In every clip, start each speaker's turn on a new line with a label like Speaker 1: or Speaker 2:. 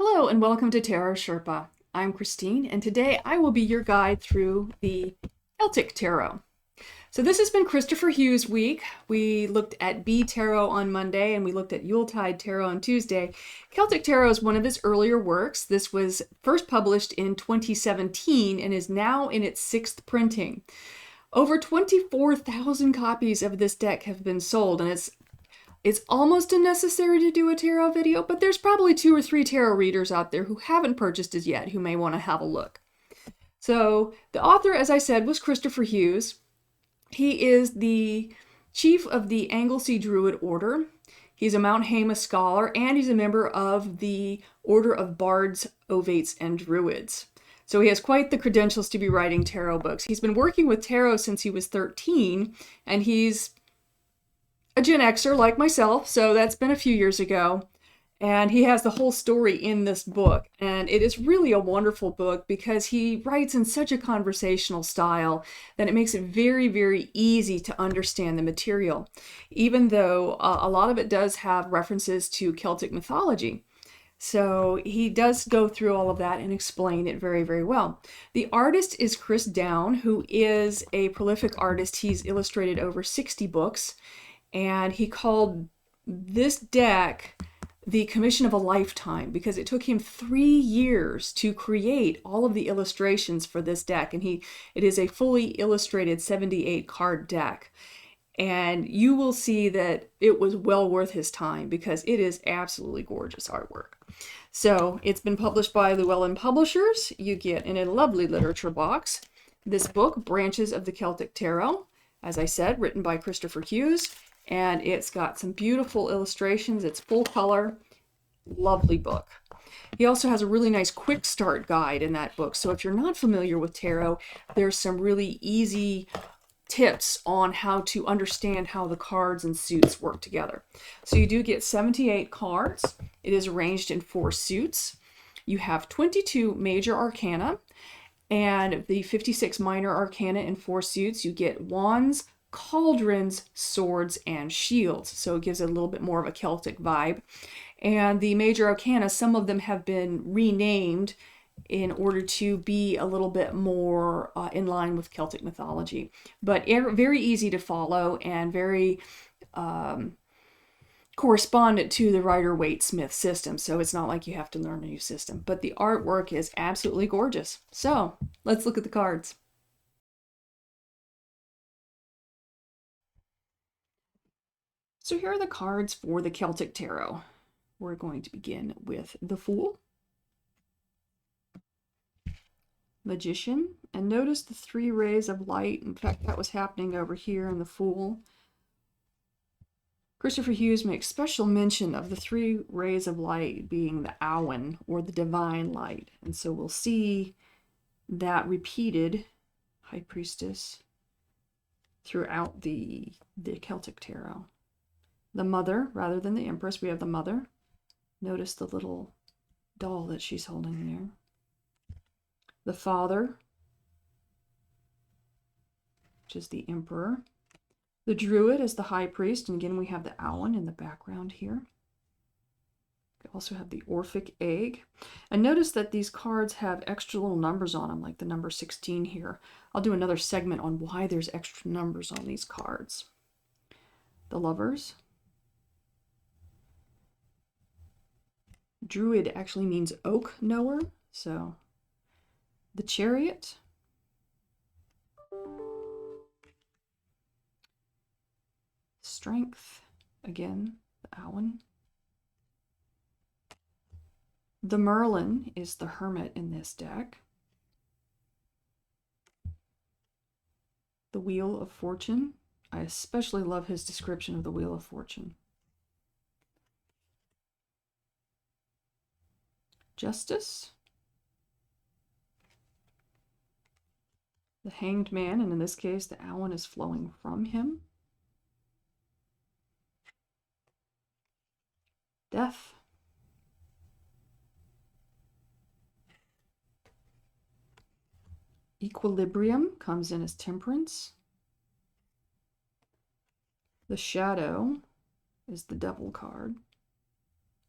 Speaker 1: Hello and welcome to Tarot Sherpa. I'm Christine and today I will be your guide through the Celtic Tarot. So this has been Kristoffer Hughes week. We looked at B Tarot on Monday and we looked at Yuletide Tarot on Tuesday. Celtic Tarot is one of his earlier works. This was first published in 2017 and is now in its sixth printing. Over 24,000 copies of this deck have been sold, and it's almost unnecessary to do a tarot video, but there's probably 2 or 3 tarot readers out there who haven't purchased it yet who may want to have a look. So the author, as I said, was Kristoffer Hughes. He is the chief of the Anglesey Druid Order. He's a Mount Haema scholar, and he's a member of the Order of Bards, Ovates, and Druids. So he has quite the credentials to be writing tarot books. He's been working with tarot since he was 13, and he's a Gen Xer like myself, so that's been a few years ago. And he has the whole story in this book. And it is really a wonderful book because he writes in such a conversational style that it makes it very, very easy to understand the material, even though a lot of it does have references to Celtic mythology. So he does go through all of that and explain it very, very well. The artist is Chris Down, who is a prolific artist. He's illustrated over 60 books. And he called this deck the commission of a lifetime because it took him 3 years to create all of the illustrations for this deck. And it is a fully illustrated 78 card deck. And you will see that it was well worth his time because it is absolutely gorgeous artwork. So it's been published by Llewellyn Publishers. You get in a lovely literature box this book, Branches of the Celtic Tarot, as I said, written by Kristoffer Hughes. And it's got some beautiful illustrations. It's full color, lovely book. He also has a really nice quick start guide in that book. So if you're not familiar with tarot, there's some really easy tips on how to understand how the cards and suits work together. So you do get 78 cards. It is arranged in 4 suits. You have 22 major arcana and the 56 minor arcana in 4 suits. You get wands, cauldrons, swords, and shields. So it gives it a little bit more of a Celtic vibe. And the major arcana, some of them have been renamed in order to be a little bit more in line with Celtic mythology. But very easy to follow and very correspondent to the Rider-Waite-Smith system. So it's not like you have to learn a new system. But the artwork is absolutely gorgeous. So let's look at the cards. So here are the cards for the Celtic Tarot. We're going to begin with the Fool, Magician, and notice the 3 rays of light. In fact, that was happening over here in the Fool. Kristoffer Hughes makes special mention of the 3 rays of light being the Awen, or the divine light. And so we'll see that repeated, High Priestess, throughout the Celtic Tarot. The Mother, rather than the Empress, we have the Mother. Notice the little doll that she's holding there. The Father, which is the Emperor. The Druid is the High Priest, and again we have the Awen in the background here. We also have the Orphic Egg. And notice that these cards have extra little numbers on them, like the number 16 here. I'll do another segment on why there's extra numbers on these cards. The Lovers. Druid actually means oak knower, so the Chariot, Strength, again, the Awen. The Merlin is the Hermit in this deck. The Wheel of Fortune. I especially love his description of the Wheel of Fortune. Justice, the Hanged Man, and in this case the Awen is flowing from him. Death, Equilibrium comes in as Temperance. The Shadow is the Devil card.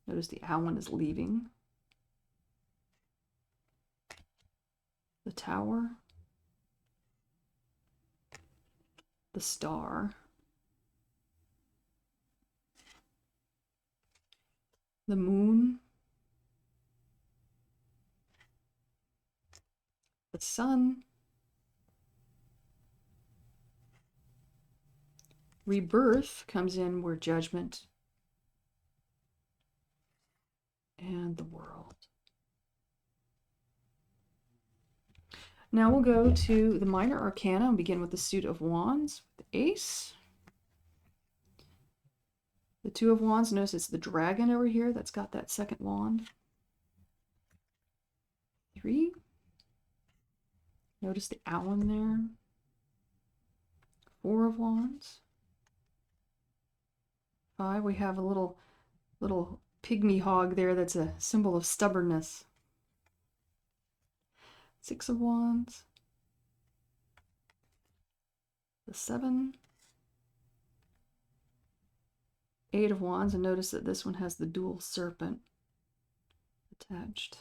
Speaker 1: Notice the Awen is leaving. the Tower, the Star, the Moon, the Sun, Rebirth comes in where Judgment, and the World. Now we'll go to the Minor Arcana and begin with the Suit of Wands, the Ace. The Two of Wands, notice it's the dragon over here that's got that second wand. 3. Notice the owl in there. 4 of Wands. 5, we have a little pygmy hog there that's a symbol of stubbornness. 6 of Wands. The 7. 8 of Wands, and notice that this one has the dual serpent attached.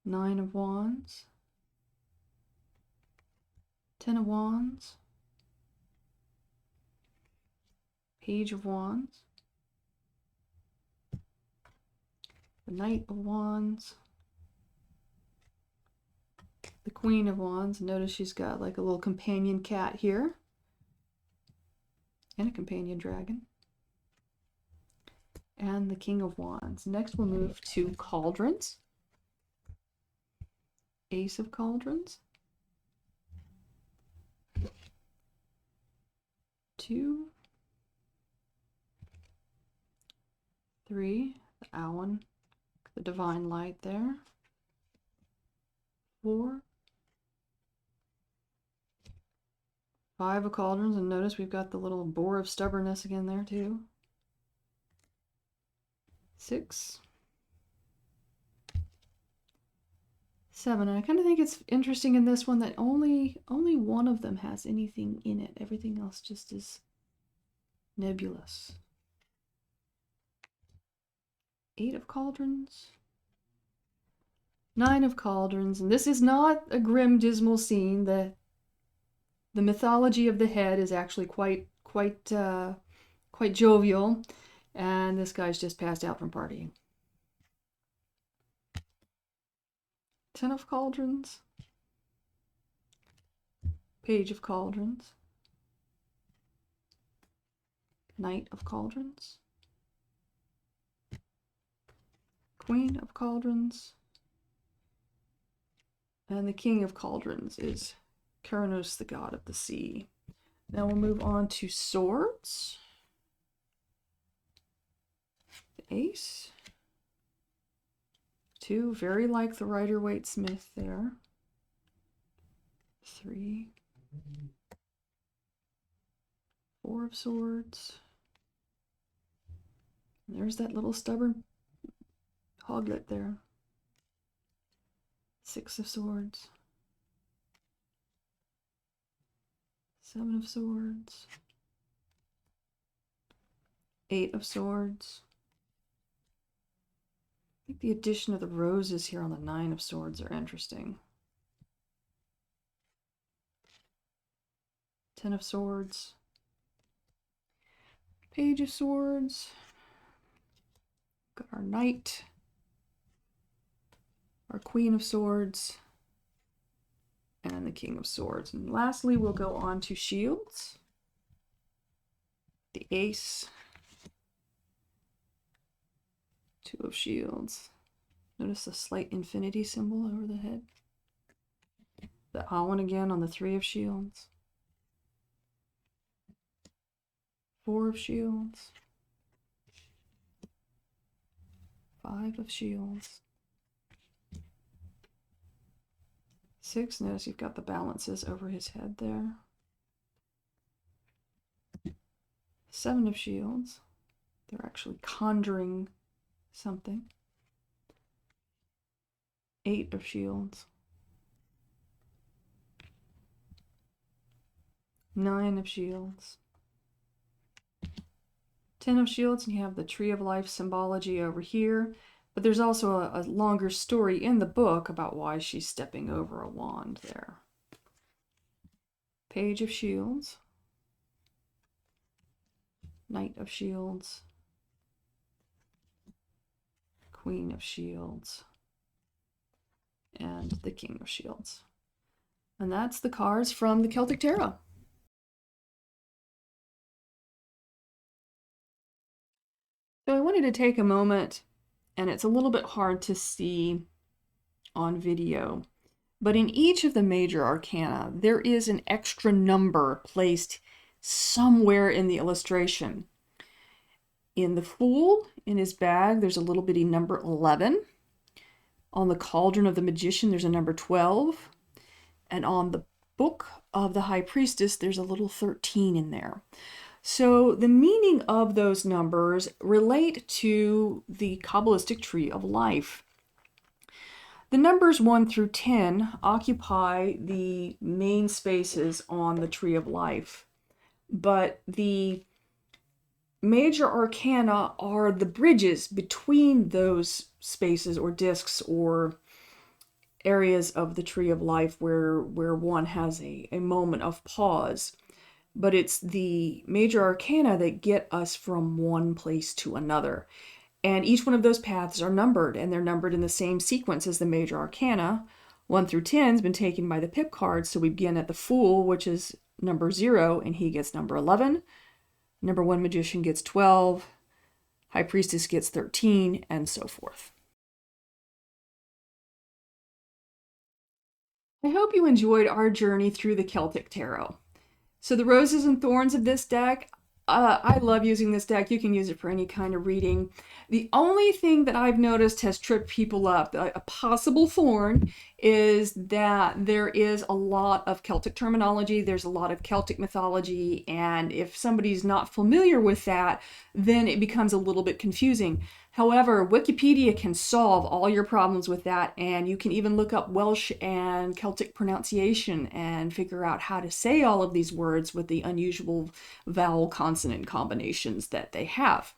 Speaker 1: 9 of Wands. 10 of Wands. Page of Wands. The Knight of Wands. The Queen of Wands. Notice she's got like a little companion cat here. And a companion dragon. And the King of Wands. Next we'll move to cauldrons. Ace of Cauldrons. 2. 3. The Owen. The Divine Light there. 4. 5 of Cauldrons, and notice we've got the little boar of stubbornness again there too. 6. 7, and I kind of think it's interesting in this one that only one of them has anything in it. Everything else just is nebulous. 8 of Cauldrons. 9 of Cauldrons, and this is not a grim, dismal scene. The mythology of the head is actually quite jovial, and this guy's just passed out from partying. 10 of Cauldrons. Page of Cauldrons. Knight of Cauldrons. Queen of Cauldrons. And the King of Cauldrons is Kronos, the god of the sea. Now we'll move on to swords. The Ace. 2, very like the Rider-Waite-Smith there. 3. 4 of Swords. And there's that little stubborn hoglet there. 6 of Swords. 7 of Swords. 8 of Swords. I think the addition of the roses here on the 9 of Swords are interesting. 10 of Swords. Page of Swords. Got our Knight. Our Queen of Swords. And the King of Swords. And lastly, we'll go on to shields. The Ace. 2 of Shields. Notice the slight infinity symbol over the head. The Owen again on the 3 of Shields. 4 of Shields. 5 of Shields. 6, notice you've got the balances over his head there. 7 of Shields. They're actually conjuring something. 8 of Shields. 9 of Shields. 10 of Shields, and you have the Tree of Life symbology over here. But there's also a longer story in the book about why she's stepping over a wand there. Page of Shields, Knight of Shields, Queen of Shields, and the King of Shields. And that's the cards from the Celtic Tarot. So I wanted to take a moment, and it's a little bit hard to see on video, but in each of the major arcana, there is an extra number placed somewhere in the illustration. In the Fool, in his bag, there's a little bitty number 11. On the Cauldron of the Magician, there's a number 12. And on the Book of the High Priestess, there's a little 13 in there. So the meaning of those numbers relate to the Kabbalistic tree of life. The numbers 1 through 10 occupy the main spaces on the tree of life, but the major arcana are the bridges between those spaces or discs or areas of the tree of life where one has a moment of pause. But it's the major arcana that get us from one place to another. And each one of those paths are numbered, and they're numbered in the same sequence as the major arcana. 1 through 10 has been taken by the pip cards, so we begin at the Fool, which is number 0, and he gets number 11. Number 1 Magician gets 12. High Priestess gets 13, and so forth. I hope you enjoyed our journey through the Celtic Tarot. So the Roses and Thorns of this deck, I love using this deck. You can use it for any kind of reading. The only thing that I've noticed has tripped people up, a possible thorn, is that there is a lot of Celtic terminology. There's a lot of Celtic mythology. And if somebody's not familiar with that, then it becomes a little bit confusing. However, Wikipedia can solve all your problems with that, and you can even look up Welsh and Celtic pronunciation and figure out how to say all of these words with the unusual vowel-consonant combinations that they have.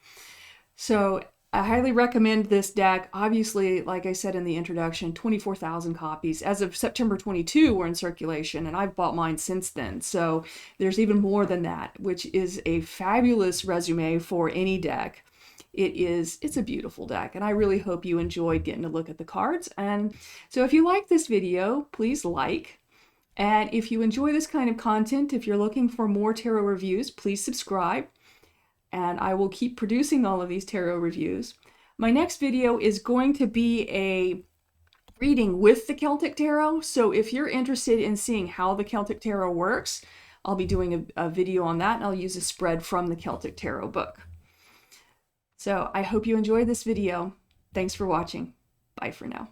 Speaker 1: So I highly recommend this deck. Obviously, like I said in the introduction, 24,000 copies. As of September 22 were in circulation, and I've bought mine since then. So there's even more than that, which is a fabulous resume for any deck. It's a beautiful deck, and I really hope you enjoyed getting to look at the cards. And so if you like this video, please like. And if you enjoy this kind of content, if you're looking for more tarot reviews, please subscribe. And I will keep producing all of these tarot reviews. My next video is going to be a reading with the Celtic Tarot. So if you're interested in seeing how the Celtic Tarot works, I'll be doing a video on that, and I'll use a spread from the Celtic Tarot book. So I hope you enjoyed this video. Thanks for watching. Bye for now.